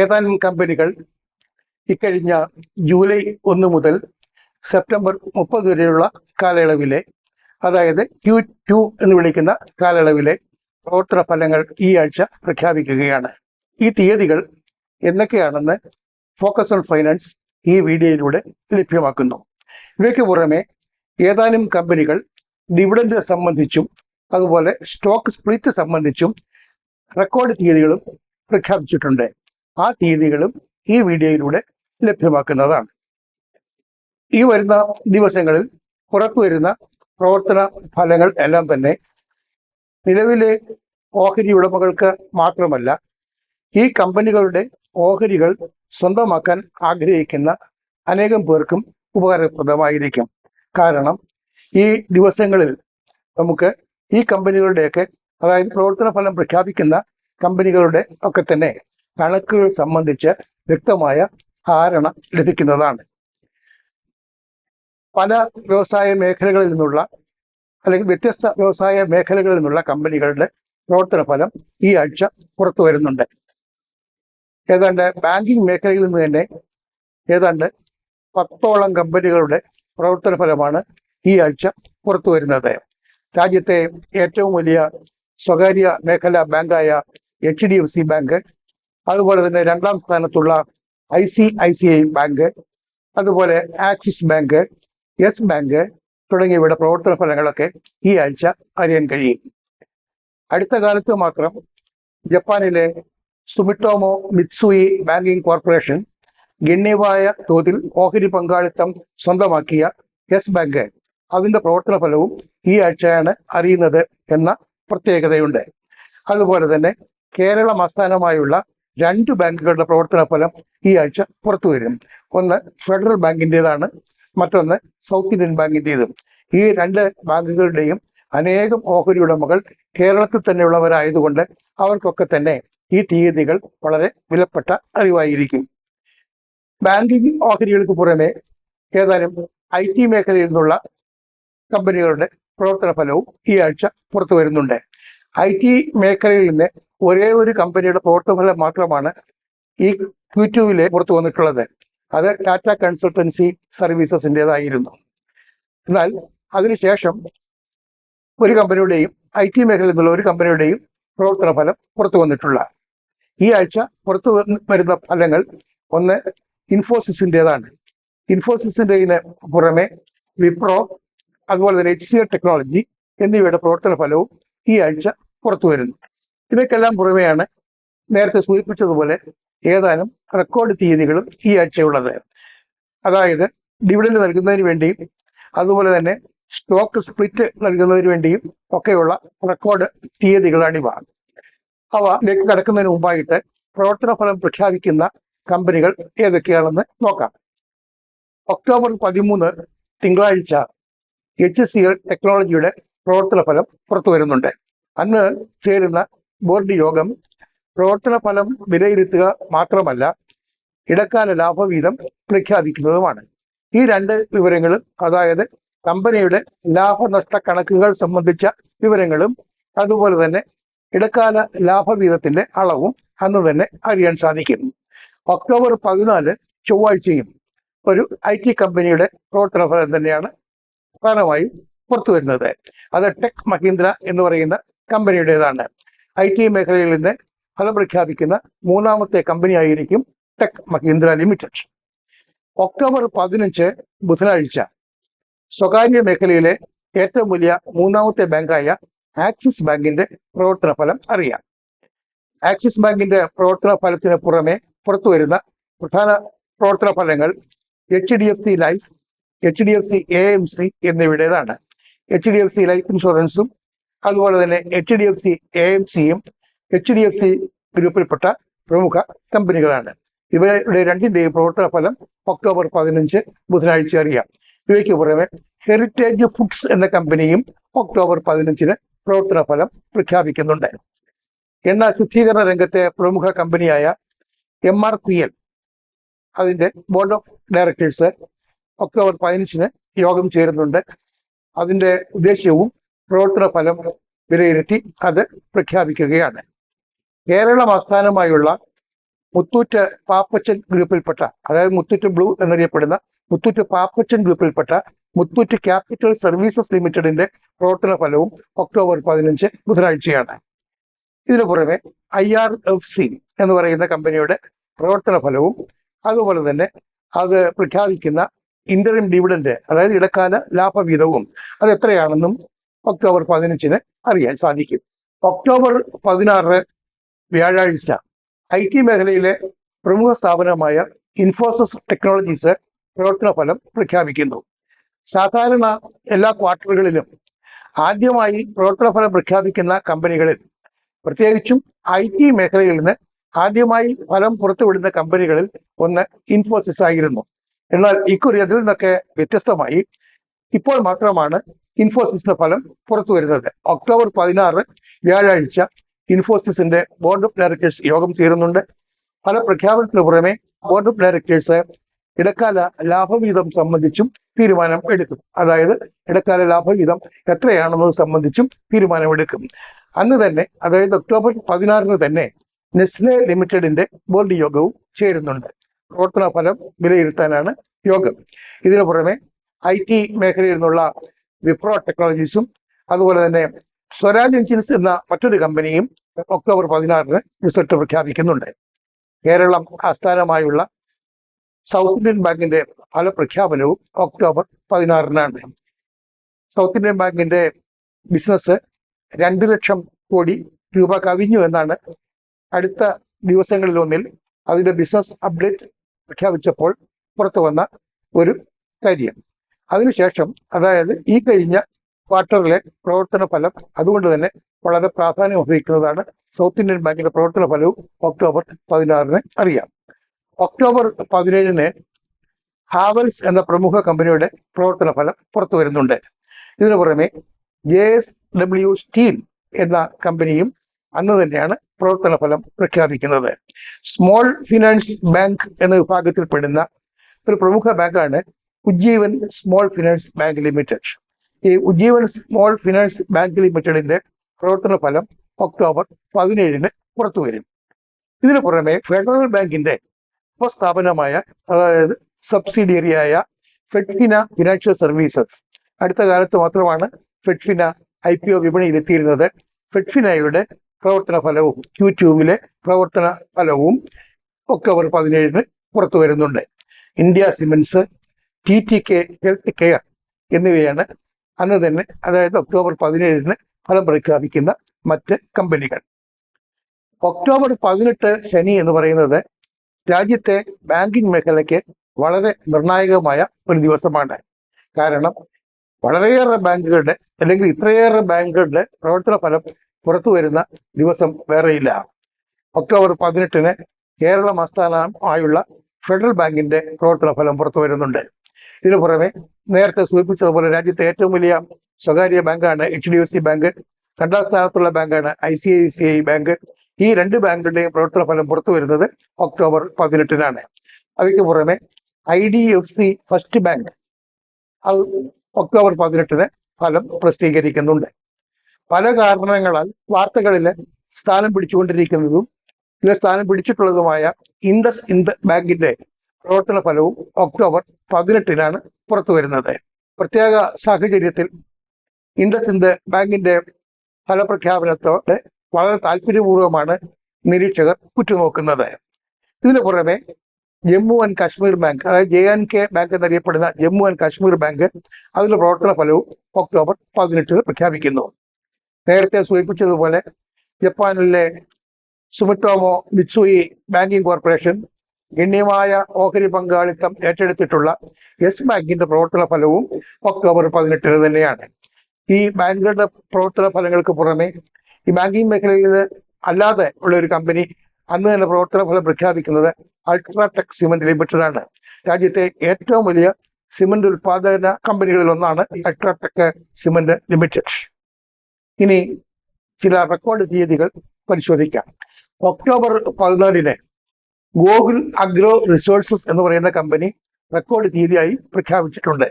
ഏതാനും കമ്പനികൾ ഇക്കഴിഞ്ഞ ജൂലൈ 1 മുതൽ സെപ്റ്റംബർ 30 വരെയുള്ള കാലയളവിലെ, അതായത് Q2 എന്ന് വിളിക്കുന്ന കാലയളവിലെ പ്രവർത്തന ഫലങ്ങൾ ഈ ആഴ്ച പ്രഖ്യാപിക്കുകയാണ്. ഈ തീയതികൾ എന്തൊക്കെയാണെന്ന് ഫോക്കസ് ഓൺ ഫൈനാൻസ് ഈ വീഡിയോയിലൂടെ ലഭ്യമാക്കുന്നു. ഇവയ്ക്ക് പുറമെ ഏതാനും കമ്പനികൾ ഡിവിഡൻഡ് സംബന്ധിച്ചും അതുപോലെ സ്റ്റോക്ക് സ്പ്ലിറ്റ് സംബന്ധിച്ചും റെക്കോർഡ് തീയതികളും പ്രഖ്യാപിച്ചിട്ടുണ്ട്. ആ തീയതികളും ഈ വീഡിയോയിലൂടെ ലഭ്യമാക്കുന്നതാണ്. ഈ വരുന്ന ദിവസങ്ങളിൽ പുറത്തുവരുന്ന പ്രവർത്തന ഫലങ്ങൾ എല്ലാം തന്നെ നിലവിലെ ഓഹരി ഉടമകൾക്ക് മാത്രമല്ല, ഈ കമ്പനികളുടെ ഓഹരികൾ സ്വന്തമാക്കാൻ ആഗ്രഹിക്കുന്ന അനേകം പേർക്കും ഉപകാരപ്രദമായിരിക്കും. കാരണം ഈ ദിവസങ്ങളിൽ നമുക്ക് ഈ കമ്പനികളുടെയൊക്കെ, അതായത് പ്രവർത്തന ഫലം പ്രഖ്യാപിക്കുന്ന കമ്പനികളുടെ ഒക്കെ തന്നെ കണക്കുകൾ സംബന്ധിച്ച് വ്യക്തമായ ധാരണ ലഭിക്കുന്നതാണ്. പല വ്യവസായ മേഖലകളിൽ നിന്നുള്ള, അല്ലെങ്കിൽ വ്യത്യസ്ത വ്യവസായ മേഖലകളിൽ നിന്നുള്ള കമ്പനികളുടെ പ്രവർത്തന ഫലം ഈ ആഴ്ച പുറത്തു വരുന്നുണ്ട്. ഏതാണ്ട് ബാങ്കിങ് മേഖലയിൽ നിന്ന് തന്നെ ഏതാണ്ട് 10ഓളം കമ്പനികളുടെ പ്രവർത്തന ഫലമാണ് ഈ ആഴ്ച പുറത്തു വരുന്നത്. രാജ്യത്തെ ഏറ്റവും വലിയ സ്വകാര്യ മേഖലാ ബാങ്കായ HDFC ബാങ്ക്, അതുപോലെ തന്നെ രണ്ടാം സ്ഥാനത്തുള്ള ICICI ബാങ്ക്, അതുപോലെ ആക്സിസ് ബാങ്ക്, യെസ് ബാങ്ക് തുടങ്ങിയവയുടെ പ്രവർത്തന ഫലങ്ങളൊക്കെ ഈ ആഴ്ച അറിയാൻ കഴിയും. അടുത്ത കാലത്ത് മാത്രം ജപ്പാനിലെ സുമിട്ടോമോ മിത്സുയി ബാങ്കിംഗ് കോർപ്പറേഷൻ ഗണ്യമായ തോതിൽ ഓഹരി പങ്കാളിത്തം സ്വന്തമാക്കിയ യെസ് ബാങ്ക്, അതിൻ്റെ പ്രവർത്തന ഫലവും ഈ ആഴ്ചയാണ് അറിയുന്നത് എന്ന പ്രത്യേകതയുണ്ട്. അതുപോലെ തന്നെ കേരളം ആസ്ഥാനമായുള്ള 2 ബാങ്കുകളുടെ പ്രവർത്തന ഫലം ഈ ആഴ്ച പുറത്തു വരും. ഒന്ന് ഫെഡറൽ ബാങ്കിൻ്റെതാണ്, മറ്റൊന്ന് സൗത്ത് ഇന്ത്യൻ ബാങ്കിൻ്റെതും. ഈ 2 ബാങ്കുകളുടെയും അനേകം ഓഹരി ഉടമകൾ കേരളത്തിൽ തന്നെയുള്ളവരായതുകൊണ്ട് അവർക്കൊക്കെ തന്നെ ഈ തീയതികൾ വളരെ വിലപ്പെട്ട അറിവായിരിക്കും. ബാങ്കിങ് ഓഹരികൾക്ക് പുറമെ ഏതാനും IT മേഖലയിൽ നിന്നുള്ള കമ്പനികളുടെ പ്രവർത്തന ഫലവും ഈ ആഴ്ച പുറത്തു വരുന്നുണ്ട്. IT മേഖലയിൽ നിന്ന് ഒരേ ഒരു കമ്പനിയുടെ പ്രവർത്തന ഫലം മാത്രമാണ് ഈ Q2 പുറത്തു വന്നിട്ടുള്ളത്. അത് ടാറ്റ കൺസൾട്ടൻസി സർവീസസിൻ്റെതായിരുന്നു. എന്നാൽ അതിനുശേഷം ഒരു കമ്പനിയുടെയും, IT മേഖലയിൽ നിന്നുള്ള ഒരു കമ്പനിയുടെയും പ്രവർത്തന ഫലം പുറത്തു വന്നിട്ടുള്ള ഈ ആഴ്ച പുറത്തു വരുന്ന ഫലങ്ങൾ ഒന്ന് ഇൻഫോസിസിൻ്റെതാണ്. ഇൻഫോസിസിൻ്റെ പുറമെ വിപ്രോ, അതുപോലെ തന്നെ HCL ടെക്നോളജി എന്നിവയുടെ പ്രവർത്തന ഫലവും ഈ ആഴ്ച പുറത്തു വരുന്നു. ഇവയ്ക്കെല്ലാം പുറമെയാണ് നേരത്തെ സൂചിപ്പിച്ചതുപോലെ ഏതാനും റെക്കോർഡ് തീയതികളും ഈ ആഴ്ചയുള്ളത്. അതായത് ഡിവിഡൻഡ് നൽകുന്നതിന് വേണ്ടിയും അതുപോലെ തന്നെ സ്റ്റോക്ക് സ്പ്ലിറ്റ് നൽകുന്നതിന് വേണ്ടിയും ഒക്കെയുള്ള റെക്കോർഡ് തീയതികളാണിവ. അവയിലേക്ക് കടക്കുന്നതിന് മുമ്പായിട്ട് പ്രവർത്തന ഫലം പ്രഖ്യാപിക്കുന്ന കമ്പനികൾ ഏതൊക്കെയാണെന്ന് നോക്കാം. ഒക്ടോബർ 13 തിങ്കളാഴ്ച HCL ടെക്നോളജിയുടെ പ്രവർത്തന ഫലം പുറത്തു വരുന്നുണ്ട്. അന്ന് ചേരുന്ന ബോർഡ് യോഗം പ്രവർത്തന ഫലം വിലയിരുത്തുക മാത്രമല്ല, ഇടക്കാല ലാഭവിഹിതം പ്രഖ്യാപിക്കുന്നതുമാണ്. ഈ 2 വിവരങ്ങളും, അതായത് കമ്പനിയുടെ ലാഭനഷ്ട കണക്കുകൾ സംബന്ധിച്ച വിവരങ്ങളും അതുപോലെ തന്നെ ഇടക്കാല ലാഭവിഹിതത്തിന്റെ അളവും അന്ന് തന്നെ അറിയാൻ സാധിക്കും. ഒക്ടോബർ 14 ചൊവ്വാഴ്ചയും ഒരു IT കമ്പനിയുടെ പ്രവർത്തന ഫലം തന്നെയാണ് പ്രധാനമായും പുറത്തു വരുന്നത്. അത് ടെക് മഹീന്ദ്ര എന്ന് പറയുന്ന കമ്പനിയുടേതാണ്. IT മേഖലയിൽ നിന്ന് ഫലം പ്രഖ്യാപിക്കുന്ന 3ാമത്തെ കമ്പനി ആയിരിക്കും ടെക് മഹീന്ദ്ര ലിമിറ്റഡ്. ഒക്ടോബർ 15 ബുധനാഴ്ച സ്വകാര്യ മേഖലയിലെ ഏറ്റവും വലിയ 3ാമത്തെ ബാങ്കായ ആക്സിസ് ബാങ്കിന്റെ പ്രവർത്തന ഫലം അറിയാം. ആക്സിസ് ബാങ്കിന്റെ പ്രവർത്തന ഫലത്തിന് പുറമെ പുറത്തു വരുന്ന പ്രധാന പ്രവർത്തന ഫലങ്ങൾ HDFC life, HDFC AMC എന്നിവയുടേതാണ്. HDFC life ഇൻഷുറൻസും അതുപോലെ തന്നെ HDFC AMCയും HDFC ഗ്രൂപ്പിൽപ്പെട്ട പ്രമുഖ കമ്പനികളാണ്. ഇവയുടെ 2ന്റെയും പ്രവർത്തന ഫലം ഒക്ടോബർ 15 ബുധനാഴ്ച അറിയാം. ഇവയ്ക്ക് പുറമെ ഹെറിറ്റേജ് ഫുഡ്സ് എന്ന കമ്പനിയും ഒക്ടോബർ 15 പ്രവർത്തന ഫലം പ്രഖ്യാപിക്കുന്നുണ്ട്. എണ്ണ ശുദ്ധീകരണ രംഗത്തെ പ്രമുഖ കമ്പനിയായ MRPL, അതിൻ്റെ ബോർഡ് ഓഫ് ഡയറക്ടേഴ്സ് ഒക്ടോബർ 15 യോഗം ചേരുന്നുണ്ട്. അതിൻ്റെ ഉദ്ദേശ്യവും പ്രവർത്തന ഫലം വിലയിരുത്തി അത് പ്രഖ്യാപിക്കുകയാണ്. കേരളം ആസ്ഥാനമായുള്ള മുത്തൂറ്റ് പാപ്പച്ചൻ ഗ്രൂപ്പിൽപ്പെട്ട, അതായത് മുത്തൂറ്റ് ബ്ലൂ എന്നറിയപ്പെടുന്ന മുത്തൂറ്റ് പാപ്പച്ചൻ ഗ്രൂപ്പിൽപ്പെട്ട മുത്തൂറ്റ് ക്യാപിറ്റൽ സർവീസസ് ലിമിറ്റഡിന്റെ പ്രവർത്തന ഫലവും ഒക്ടോബർ 15 ബുധനാഴ്ചയാണ്. ഇതിനു പുറമെ IRFC എന്ന് പറയുന്ന കമ്പനിയുടെ പ്രവർത്തന ഫലവും അതുപോലെ തന്നെ അത് പ്രഖ്യാപിക്കുന്ന ഇന്ററിം ഡിവിഡന്റ്, അതായത് ഇടക്കാല ലാഭവിഹിതവും അത് എത്രയാണെന്നും ഒക്ടോബർ 15 അറിയാൻ സാധിക്കും. ഒക്ടോബർ 16 വ്യാഴാഴ്ച IT മേഖലയിലെ പ്രമുഖ സ്ഥാപനമായ ഇൻഫോസിസ് ടെക്നോളജീസ് പ്രവർത്തന ഫലം പ്രഖ്യാപിക്കുന്നു. സാധാരണ എല്ലാ ക്വാർട്ടറുകളിലും ആദ്യമായി പ്രവർത്തന ഫലം പ്രഖ്യാപിക്കുന്ന കമ്പനികളിൽ, പ്രത്യേകിച്ചും IT മേഖലയിൽ നിന്ന് ആദ്യമായി ഫലം പുറത്തുവിടുന്ന കമ്പനികളിൽ ഒന്ന് ഇൻഫോസിസ് ആയിരുന്നു. എന്നാൽ ഇക്കുറി അതിൽ നിന്നൊക്കെ വ്യത്യസ്തമായി ഇപ്പോൾ മാത്രമാണ് ഇൻഫോസിസിന്റെ ഫലം പുറത്തു വരുന്നത്. ഒക്ടോബർ 16 വ്യാഴാഴ്ച ഇൻഫോസിസിന്റെ ബോർഡ് ഓഫ് ഡയറക്ടേഴ്സ് യോഗം ചേരുന്നുണ്ട്. ഫല പ്രഖ്യാപനത്തിന് പുറമെ ബോർഡ് ഓഫ് ഡയറക്ടേഴ്സ് ഇടക്കാല ലാഭവിഹിതം സംബന്ധിച്ചും തീരുമാനം എടുക്കും. അതായത് ഇടക്കാല ലാഭവിഹിതം എത്രയാണെന്നത് സംബന്ധിച്ചും തീരുമാനമെടുക്കും. അന്ന് തന്നെ, അതായത് ഒക്ടോബർ 16 തന്നെ നെസ്ലെ ലിമിറ്റഡിന്റെ ബോർഡ് യോഗവും ചേരുന്നുണ്ട്. പ്രവർത്തന ഫലം വിലയിരുത്താനാണ് യോഗം. ഇതിനു പുറമെ IT മേഖലയിൽ നിന്നുള്ള വിപ്രോ ടെക്നോളജീസും അതുപോലെ തന്നെ സ്വരാജ് എഞ്ചിൻസ് എന്ന മറ്റൊരു കമ്പനിയും ഒക്ടോബർ 16 റിസൾട്ട് പ്രഖ്യാപിക്കുന്നുണ്ട്. കേരളം ആസ്ഥാനമായുള്ള സൗത്ത് ഇന്ത്യൻ ബാങ്കിന്റെ ഫലപ്രഖ്യാപനവും ഒക്ടോബർ 16 സൗത്ത് ഇന്ത്യൻ ബാങ്കിന്റെ ബിസിനസ് 2 ലക്ഷം കോടി രൂപ കവിഞ്ഞു എന്നാണ് അടുത്ത ദിവസങ്ങളിലൊന്നിൽ അതിന്റെ ബിസിനസ് അപ്ഡേറ്റ് പ്രഖ്യാപിച്ചപ്പോൾ പുറത്തു വന്ന ഒരു കാര്യം. അതിനുശേഷം, അതായത് ഈ കഴിഞ്ഞ ക്വാർട്ടറിലെ പ്രവർത്തന ഫലം അതുകൊണ്ട് തന്നെ വളരെ പ്രാധാന്യം വഹിക്കുന്നതാണ്. സൗത്ത് ഇന്ത്യൻ ബാങ്കിന്റെ പ്രവർത്തന ഫലവും ഒക്ടോബർ 16 അറിയാം. ഒക്ടോബർ 17 ഹാവൽസ് എന്ന പ്രമുഖ കമ്പനിയുടെ പ്രവർത്തന ഫലം പുറത്തു വരുന്നുണ്ട്. ഇതിനു പുറമെ JSW സ്റ്റീൽ എന്ന കമ്പനിയും അന്ന് തന്നെയാണ് പ്രവർത്തന ഫലം പ്രഖ്യാപിക്കുന്നത്. സ്മോൾ ഫിനാൻസ് ബാങ്ക് എന്ന വിഭാഗത്തിൽപ്പെടുന്ന ഒരു പ്രമുഖ ബാങ്കാണ് Ujjivan small finance bank limited. ഈ ഉജ്ജീവൻ സ്മോൾ ഫിനാൻസ് ബാങ്ക് ലിമിറ്റഡിന്റെ പ്രവർത്തന ഫലം ഒക്ടോബർ 17 പുറത്തു വരും. ഇതിനു പുറമെ ഫെഡറൽ ബാങ്കിന്റെ ഉപസ്ഥാപനമായ, അതായത് സബ്സിഡിയറിയായ ഫെഡ്ഫിന ഫിനാൻഷ്യൽ സർവീസസ്, അടുത്ത കാലത്ത് മാത്രമാണ് ഫെഡ്ഫിന IPO വിപണിയിലെത്തിയിരുന്നത്. ഫെഡ്ഫിനയുടെ പ്രവർത്തന ഫലവും Q2 പ്രവർത്തന ഫലവും ഒക്ടോബർ 17 പുറത്തു വരുന്നുണ്ട്. India cements, TTK health care എന്നിവയാണ് അന്ന് തന്നെ, അതായത് ഒക്ടോബർ 17 ഫലം പ്രഖ്യാപിക്കുന്ന മറ്റ് കമ്പനികൾ. ഒക്ടോബർ 18 ശനി എന്ന് പറയുന്നത് രാജ്യത്തെ ബാങ്കിങ് മേഖലയ്ക്ക് വളരെ നിർണായകമായ ഒരു ദിവസമാണ്. കാരണം വളരെയേറെ ബാങ്കുകളുടെ, അല്ലെങ്കിൽ ഇത്രയേറെ ബാങ്കുകളുടെ പ്രവർത്തന ഫലം പുറത്തു വരുന്ന ദിവസം വേറെയില്ല. ഒക്ടോബർ 18 കേരളം ആസ്ഥാനമായുള്ള ഫെഡറൽ ബാങ്കിന്റെ പ്രവർത്തന ഫലം പുറത്തു വരുന്നുണ്ട്. ഇതിനു പുറമെ നേരത്തെ സൂചിപ്പിച്ചതുപോലെ രാജ്യത്തെ ഏറ്റവും വലിയ സ്വകാര്യ ബാങ്കാണ് HDFC ബാങ്ക്, രണ്ടാം സ്ഥാനത്തുള്ള ബാങ്കാണ് ICICI ബാങ്ക്. ഈ 2 ബാങ്കുകളുടെയും പ്രവർത്തന ഫലം പുറത്തു വരുന്നത് ഒക്ടോബർ 18 അവയ്ക്ക് പുറമെ IDFC ഫസ്റ്റ് ബാങ്ക് അത് ഒക്ടോബർ 18 ഫലം പ്രസിദ്ധീകരിക്കുന്നുണ്ട്. പല കാരണങ്ങളാൽ വാർത്തകളിൽ സ്ഥാനം പിടിച്ചുകൊണ്ടിരിക്കുന്നതും ഇതിൽ സ്ഥാനം പിടിച്ചിട്ടുള്ളതുമായ ഇൻഡസ് ഇൻഡ് ബാങ്കിന്റെ പ്രവർത്തന ഫലവും ഒക്ടോബർ 18 പുറത്തു വരുന്നത്. പ്രത്യേക സാഹചര്യത്തിൽ ഇൻഡസ് ഇൻഡ് ബാങ്കിന്റെ ഫലപ്രഖ്യാപനത്തോടെ വളരെ താല്പര്യപൂർവ്വമാണ് നിരീക്ഷകർ ഉറ്റുനോക്കുന്നത്. ഇതിനു പുറമെ ജമ്മു ആൻഡ് കാശ്മീർ ബാങ്ക്, അതായത് JNK ബാങ്ക് എന്നറിയപ്പെടുന്ന ജമ്മു ആൻഡ് കാശ്മീർ ബാങ്ക്, അതിന്റെ പ്രവർത്തന ഫലവും ഒക്ടോബർ 18 പ്രഖ്യാപിക്കുന്നു. നേരത്തെ സൂചിപ്പിച്ചതുപോലെ ജപ്പാനിലെ സുമിറ്റോമോ മിത്സുയി ബാങ്കിംഗ് കോർപ്പറേഷൻ ഗണ്യമായ ഓഹരി പങ്കാളിത്തം ഏറ്റെടുത്തിട്ടുള്ള യെസ് ബാങ്കിന്റെ പ്രവർത്തന ഫലവും ഒക്ടോബർ 18 തന്നെയാണ്. ഈ ബാങ്കുകളുടെ പ്രവർത്തന ഫലങ്ങൾക്ക് പുറമെ ഈ ബാങ്കിങ് മേഖലയിൽ നിന്ന് അല്ലാതെ ഉള്ള ഒരു കമ്പനി അന്ന് തന്നെ പ്രവർത്തന ഫലം പ്രഖ്യാപിക്കുന്നത് അൾട്രാടെക് സിമന്റ് ലിമിറ്റഡ് ആണ്. രാജ്യത്തെ ഏറ്റവും വലിയ സിമന്റ് ഉൽപാദന കമ്പനികളിൽ ഒന്നാണ് അൾട്രാടെക് സിമന്റ് ലിമിറ്റഡ്. ഇനി ചില റെക്കോർഡ് തീയതികൾ പരിശോധിക്കാം. ഒക്ടോബർ 14 ഗോകുൽ അഗ്രോ റിസോഴ്സസ് എന്ന് പറയുന്ന കമ്പനി റെക്കോർഡ് തീയതിയായി പ്രഖ്യാപിച്ചിട്ടുണ്ട്.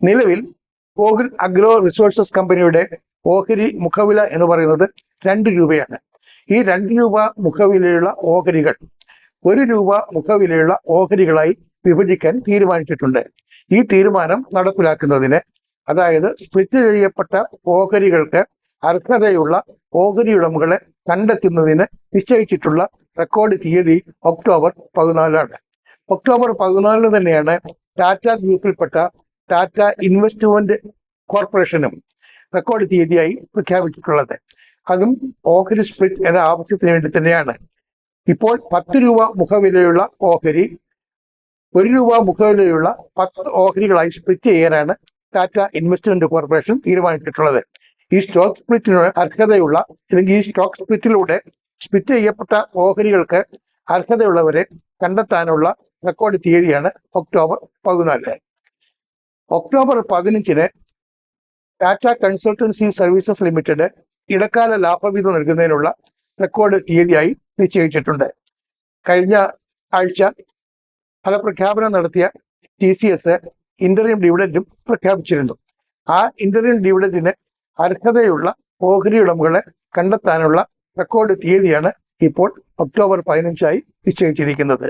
നിലവിൽ ഗോകുൽ അഗ്രോ റിസോഴ്സസ് കമ്പനിയുടെ ഓഹരി മുഖവില എന്ന് പറയുന്നത് 2 രൂപയാണ്. ഈ 2 രൂപ മുഖവിലയുള്ള ഓഹരികൾ ₹1 മുഖവിലയുള്ള ഓഹരികളായി വിഭജിക്കാൻ തീരുമാനിച്ചിട്ടുണ്ട്. ഈ തീരുമാനം നടപ്പിലാക്കുന്നതിന്, അതായത് സ്പ്ലിറ്റ് ചെയ്യപ്പെട്ട ഓഹരികൾക്ക് അർഹതയുള്ള ഓഹരി ഉടമകളെ കണ്ടെത്തുന്നതിന് നിശ്ചയിച്ചിട്ടുള്ള റെക്കോർഡ് തീയതി ഒക്ടോബർ 14 ഒക്ടോബർ 14 തന്നെയാണ് ടാറ്റ ഗ്രൂപ്പിൽപ്പെട്ട ടാറ്റ ഇൻവെസ്റ്റ്മെന്റ് കോർപ്പറേഷനും റെക്കോർഡ് തീയതിയായി പ്രഖ്യാപിച്ചിട്ടുള്ളത്. അതും ഓഹരി സ്പ്ലിറ്റ് എന്ന ആവശ്യത്തിന് വേണ്ടി തന്നെയാണ്. ഇപ്പോൾ ₹10 മുഖവിലയുള്ള ഓഹരി ₹1 മുഖവിലയുള്ള 10 ഓഹരികളായി സ്പ്ലിറ്റ് ചെയ്യാനാണ് ടാറ്റ ഇൻവെസ്റ്റ്മെന്റ് കോർപ്പറേഷൻ തീരുമാനിച്ചിട്ടുള്ളത്. ഈ സ്റ്റോക്ക് സ്പ്ലിറ്റിന് അർഹതയുള്ള, അല്ലെങ്കിൽ ഈ സ്റ്റോക്ക് സ്പ്ലിറ്റിലൂടെ സ്പ്ലിറ്റ് ചെയ്യപ്പെട്ട ഓഹരികൾക്ക് അർഹതയുള്ളവരെ കണ്ടെത്താനുള്ള റെക്കോർഡ് തീയതിയാണ് October 14. October 15 Tata consultancy services limited ഇടക്കാല ലാഭവിഹിതം നൽകുന്നതിനുള്ള റെക്കോർഡ് തീയതിയായി നിശ്ചയിച്ചിട്ടുണ്ട്. കഴിഞ്ഞ ആഴ്ച ഫലപ്രഖ്യാപനം നടത്തിയ TCS ഇന്ററിം ഡിവിഡൻഡും പ്രഖ്യാപിച്ചിരുന്നു. ആ ഇന്ററിം ഡിവിഡൻഡിന് അർഹതയുള്ള ഓഹരി ഉടമകളെ കണ്ടെത്താനുള്ള റെക്കോർഡ് തീയതിയാണ് ഇപ്പോൾ ഒക്ടോബർ 15 നിശ്ചയിച്ചിരിക്കുന്നത്.